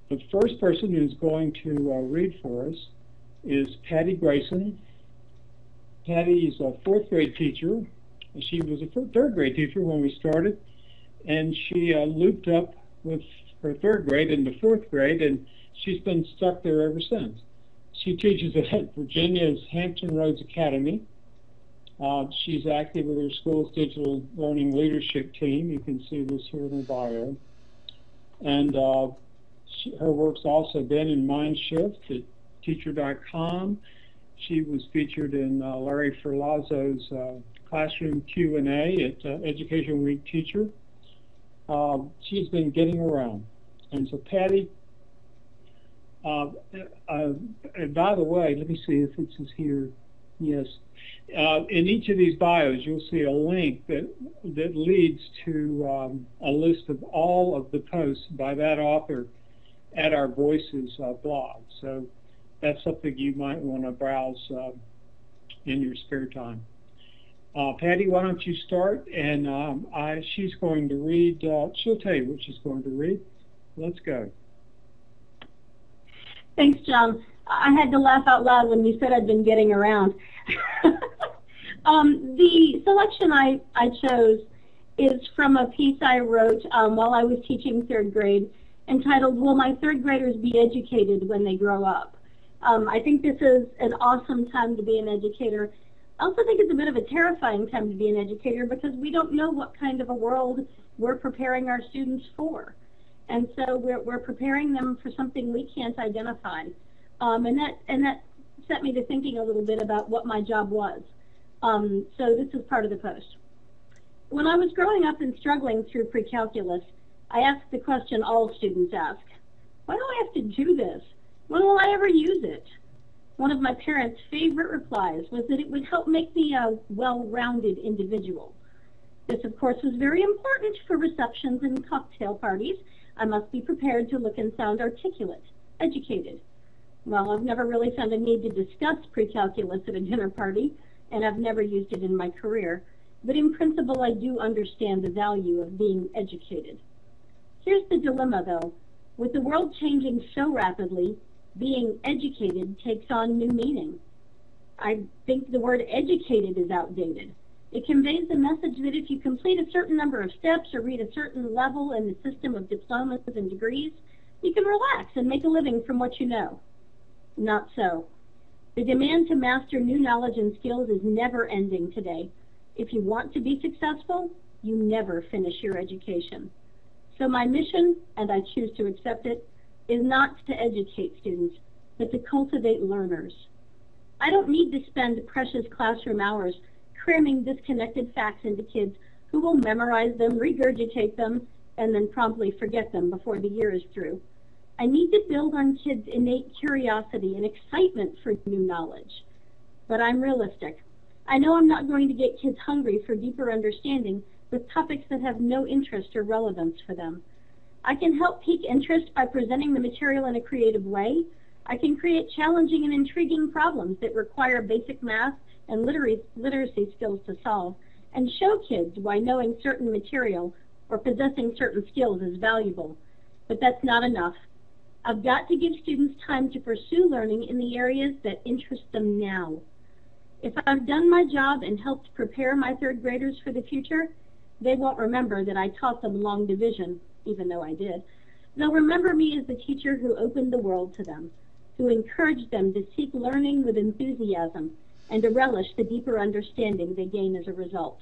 The first person who's going to read for us is Patti Grayson. Patti is a fourth grade teacher. She was a third grade teacher when we started, and she looped up with her third grade into fourth grade, and she's been stuck there ever since. She teaches at Virginia's Hampton Roads Academy. She's active with her school's digital learning leadership team. You can see this here in her bio. And her work's also been in Mindshift at teacher.com. She was featured in Larry Ferlazzo's classroom Q&A at Education Week Teacher. She's been getting around. And so Patti, and by the way, let me see if it says here. Yes. In each of these bios, you'll see a link that leads to a list of all of the posts by that author at our Voices blog. So that's something you might want to browse in your spare time. Patti, why don't you start? And she's going to read. She'll tell you what she's going to read. Let's go. Thanks, John. I had to laugh out loud when you said I'd been getting around. The selection I chose is from a piece I wrote while I was teaching third grade entitled, "Will My Third Graders Be Educated When They Grow Up?" I think this is an awesome time to be an educator. I also think it's a bit of a terrifying time to be an educator because we don't know what kind of a world we're preparing our students for. And so we're preparing them for something we can't identify. And that set me to thinking a little bit about what my job was. So this is part of the post. When I was growing up and struggling through pre-calculus, I asked the question all students ask: why do I have to do this? When will I ever use it? One of my parents' favorite replies was that it would help make me a well-rounded individual. This, of course, was very important for receptions and cocktail parties. I must be prepared to look and sound articulate, educated. Well, I've never really found a need to discuss pre-calculus at a dinner party, and I've never used it in my career. But in principle, I do understand the value of being educated. Here's the dilemma, though. With the world changing so rapidly, being educated takes on new meaning. I think the word educated is outdated. It conveys the message that if you complete a certain number of steps or read a certain level in the system of diplomas and degrees, you can relax and make a living from what you know. Not so. The demand to master new knowledge and skills is never ending today. If you want to be successful, you never finish your education. So my mission, and I choose to accept it, is not to educate students, but to cultivate learners. I don't need to spend precious classroom hours cramming disconnected facts into kids who will memorize them, regurgitate them, and then promptly forget them before the year is through. I need to build on kids' innate curiosity and excitement for new knowledge. But I'm realistic. I know I'm not going to get kids hungry for deeper understanding with topics that have no interest or relevance for them. I can help pique interest by presenting the material in a creative way. I can create challenging and intriguing problems that require basic math and literacy skills to solve, and show kids why knowing certain material or possessing certain skills is valuable. But that's not enough. I've got to give students time to pursue learning in the areas that interest them now. If I've done my job and helped prepare my third graders for the future, they won't remember that I taught them long division, even though I did. They'll remember me as the teacher who opened the world to them, who encouraged them to seek learning with enthusiasm and to relish the deeper understanding they gain as a result.